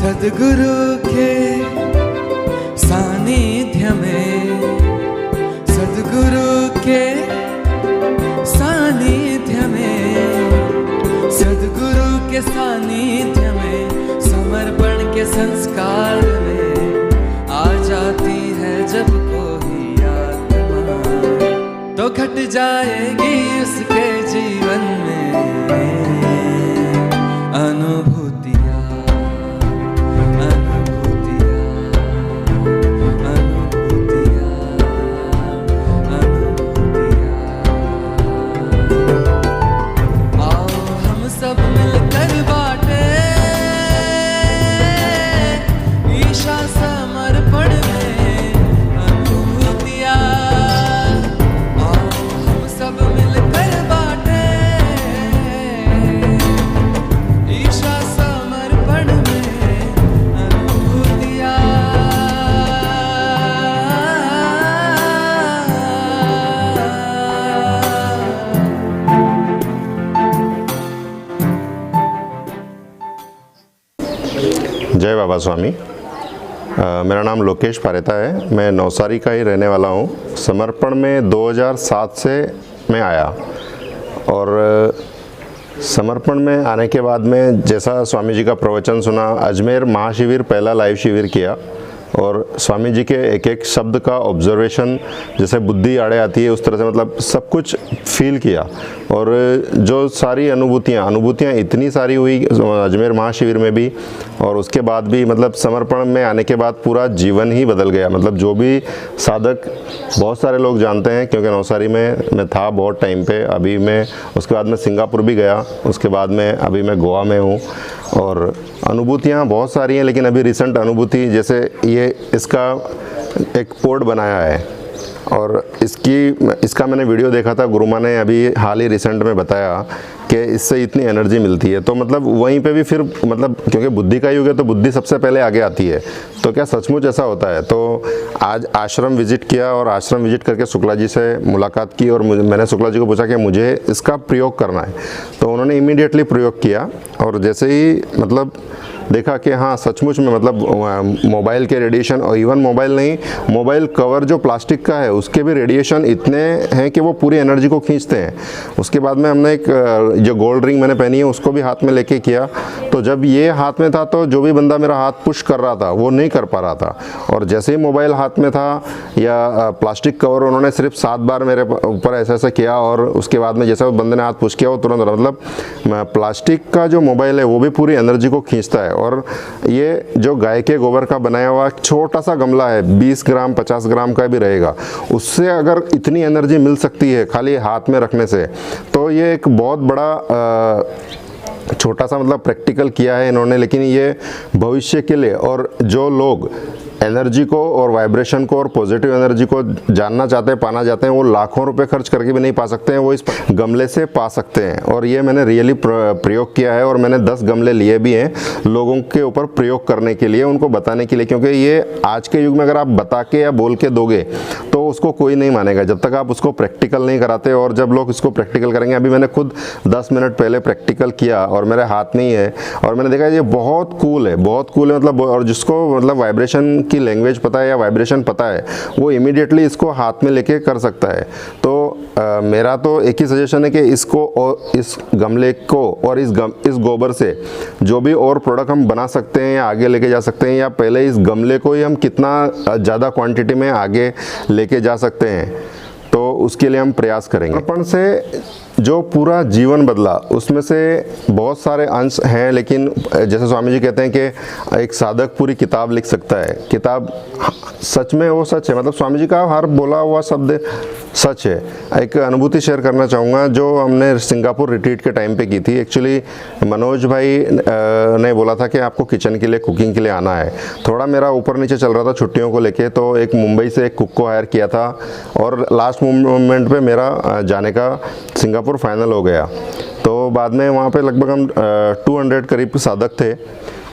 सद्गुरु के सानिध्य में, सद्गुरु के सानिध्य में, सद्गुरु के सानिध्य में, समर्पण के संस्कार में आ जाती है जब कोई आत्मा, तो घट जाएगी उसके जीवन में अनुभूतियाँ। जय बाबा स्वामी। मेरा नाम लोकेश पारेता है। मैं नवसारी का ही रहने वाला हूँ। समर्पण में 2007 से मैं आया और समर्पण में आने के बाद में जैसा स्वामी जी का प्रवचन सुना, अजमेर महाशिविर पहला लाइव शिविर किया और स्वामी जी के एक एक शब्द का ऑब्जर्वेशन, जैसे बुद्धि आड़े आती है उस तरह से मतलब सब कुछ फील किया। और जो सारी अनुभूतियाँ इतनी सारी हुई अजमेर महाशिविर में भी और उसके बाद भी, मतलब समर्पण में आने के बाद पूरा जीवन ही बदल गया। मतलब जो भी साधक, बहुत सारे लोग जानते हैं क्योंकि नवसारी में मैं था बहुत टाइम पे। अभी मैं उसके बाद में सिंगापुर भी गया, उसके बाद में अभी मैं गोवा में हूँ और अनुभूतियाँ बहुत सारी हैं। लेकिन अभी रिसेंट अनुभूति, जैसे ये इसका एक पोर्ट बनाया है और इसका मैंने वीडियो देखा था, गुरुमा ने अभी हाल ही रिसेंट में बताया कि इससे इतनी एनर्जी मिलती है। तो मतलब वहीं पे भी फिर मतलब क्योंकि बुद्धि का युग है तो बुद्धि सबसे पहले आगे आती है। तो क्या सचमुच ऐसा होता है? तो आज आश्रम विजिट किया और आश्रम विजिट करके शुक्ला जी से मुलाकात की और मैंने शुक्ला जी को पूछा कि मुझे इसका प्रयोग करना है। तो उन्होंने इमीडिएटली प्रयोग किया और जैसे ही मतलब देखा कि हाँ सचमुच में मतलब मोबाइल के रेडिएशन, और इवन मोबाइल नहीं, मोबाइल कवर जो प्लास्टिक का है उसके भी रेडिएशन इतने हैं कि वो पूरी एनर्जी को खींचते हैं। उसके बाद में हमने एक जो गोल्ड रिंग मैंने पहनी है उसको भी हाथ में लेके किया। तो जब ये हाथ में था तो जो भी बंदा मेरा हाथ पुश कर रहा था वो नहीं कर पा रहा था। और जैसे ही मोबाइल हाथ में था या प्लास्टिक कवर, उन्होंने सिर्फ 7 बार मेरे ऊपर ऐसा ऐसा किया और उसके बाद में जैसे बंदे ने हाथ पुश किया वो तुरंत, मतलब प्लास्टिक का जो मोबाइल है वो भी पूरी एनर्जी को खींचता है। और ये जो गाय के गोबर का बनाया हुआ छोटा सा गमला है, 20 ग्राम 50 ग्राम का भी रहेगा, उससे अगर इतनी एनर्जी मिल सकती है खाली हाथ में रखने से, तो ये एक बहुत बड़ा छोटा सा मतलब प्रैक्टिकल किया है इन्होंने। लेकिन ये भविष्य के लिए, और जो लोग एनर्जी को और वाइब्रेशन को और पॉजिटिव एनर्जी को जानना चाहते हैं, पाना चाहते हैं, वो लाखों रुपए खर्च करके भी नहीं पा सकते हैं, वो इस गमले से पा सकते हैं। और ये मैंने रियली प्रयोग किया है और मैंने 10 गमले लिए भी हैं लोगों के ऊपर प्रयोग करने के लिए, उनको बताने के लिए। क्योंकि ये आज के युग में अगर आप बता के या बोल के दोगे तो उसको कोई नहीं मानेगा जब तक आप उसको प्रैक्टिकल नहीं कराते। और जब लोग इसको प्रैक्टिकल करेंगे, अभी मैंने खुद 10 मिनट पहले प्रैक्टिकल किया और मेरे हाथ में ही है और मैंने देखा ये बहुत कूल है, बहुत कूल है मतलब। और जिसको मतलब वाइब्रेशन की लैंग्वेज पता है या वाइब्रेशन पता है वो इमीडिएटली इसको हाथ में लेके कर सकता है। तो मेरा तो एक ही सजेशन है कि इसको और इस गमले को और इस गोबर से जो भी और प्रोडक्ट हम बना सकते हैं या आगे लेके जा सकते हैं, या पहले इस गमले को ही हम कितना ज़्यादा क्वांटिटी में आगे लेके जा सकते हैं, तो उसके लिए हम प्रयास करेंगे। समर्पण से जो पूरा जीवन बदला उसमें से बहुत सारे अंश हैं। लेकिन जैसे स्वामी जी कहते हैं कि एक साधक पूरी किताब लिख सकता है। किताब सच में वो सच है, मतलब स्वामी जी का हर बोला हुआ शब्द सच है। एक अनुभूति शेयर करना चाहूँगा जो हमने सिंगापुर रिट्रीट के टाइम पे की थी। एक्चुअली मनोज भाई ने बोला था कि आपको किचन के लिए, कुकिंग के लिए आना है। थोड़ा मेरा ऊपर नीचे चल रहा था छुट्टियों को लेके, तो एक मुंबई से एक कुक को हायर किया था और लास्ट मोमेंट पे मेरा जाने का सिंगापुर फाइनल हो गया। तो बाद में वहाँ पे लगभग हम 200 करीब साधक थे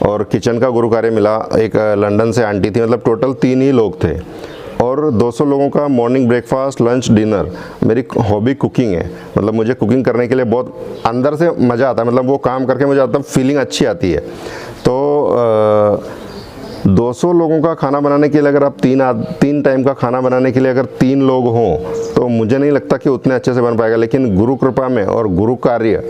और किचन का गुरु कार्य मिला। एक लंदन से आंटी थी, मतलब टोटल 3 ही लोग थे और 200 लोगों का मॉर्निंग ब्रेकफास्ट, लंच, डिनर। मेरी हॉबी कुकिंग है, मतलब मुझे कुकिंग करने के लिए बहुत अंदर से मज़ा आता है, मतलब वो काम करके मुझे आता फीलिंग अच्छी आती है। तो 200 लोगों का खाना बनाने के लिए अगर आप तीन टाइम का खाना बनाने के लिए अगर 3 लोग हों तो मुझे नहीं लगता कि उतने अच्छे से बन पाएगा। लेकिन गुरु कृपा में और गुरु कार्य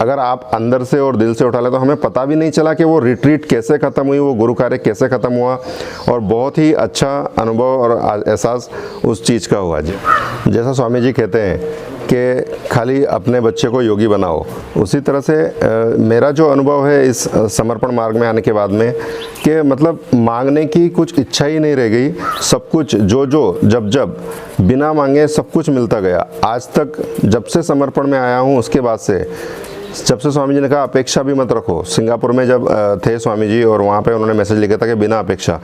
अगर आप अंदर से और दिल से उठा ले तो हमें पता भी नहीं चला कि वो रिट्रीट कैसे ख़त्म हुई, वो गुरु कार्य कैसे ख़त्म हुआ, और बहुत ही अच्छा अनुभव और एहसास उस चीज़ का हुआ जी। जैसा स्वामी जी कहते हैं कि खाली अपने बच्चे को योगी बनाओ, उसी तरह से मेरा जो अनुभव है इस समर्पण मार्ग में आने के बाद में कि मतलब मांगने की कुछ इच्छा ही नहीं रह गई। सब कुछ जो जब बिना मांगे सब कुछ मिलता गया। आज तक जब से समर्पण में आया हूँ उसके बाद से, जब से स्वामी जी ने कहा अपेक्षा भी मत रखो, सिंगापुर में जब थे स्वामी जी और वहाँ पे उन्होंने मैसेज लिखा था कि बिना अपेक्षा,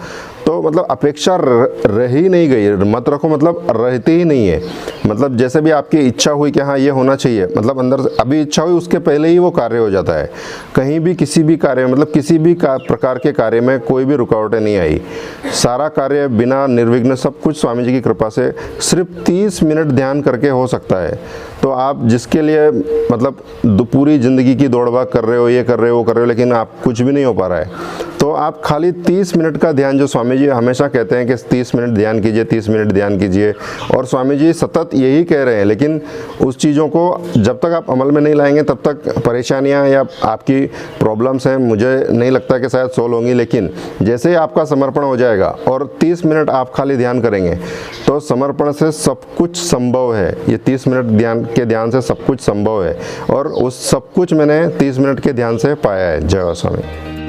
तो मतलब अपेक्षा रह ही नहीं गई। मत रखो मतलब रहती ही नहीं है। मतलब जैसे भी आपकी इच्छा हुई कि हाँ ये होना चाहिए, मतलब अंदर से अभी इच्छा हुई उसके पहले ही वो कार्य हो जाता है। कहीं भी किसी भी कार्य में, मतलब किसी भी प्रकार के कार्य में कोई भी रुकावटें नहीं आई। सारा कार्य बिना निर्विघ्न सब कुछ स्वामी जी की कृपा से सिर्फ 30 मिनट ध्यान करके हो सकता है। तो आप जिसके लिए मतलब पूरी ज़िंदगी की दौड़ भाग कर रहे हो, ये कर रहे हो, वो कर रहे हो, लेकिन आप कुछ भी नहीं हो पा रहा है, तो आप खाली 30 मिनट का ध्यान, जो स्वामी जी हमेशा कहते हैं कि 30 मिनट ध्यान कीजिए, 30 मिनट ध्यान कीजिए, और स्वामी जी सतत यही कह रहे हैं। लेकिन उस चीज़ों को जब तक आप अमल में नहीं लाएंगे तब तक परेशानियां या आपकी प्रॉब्लम्स हैं, मुझे नहीं लगता कि शायद सोल्व होंगी। लेकिन जैसे ही आपका समर्पण हो जाएगा और 30 मिनट आप खाली ध्यान करेंगे तो समर्पण से सब कुछ संभव है। ये 30 मिनट के ध्यान से सब कुछ संभव है, और उस सब कुछ मैंने 30 मिनट के ध्यान से पाया है। जय स्वामी।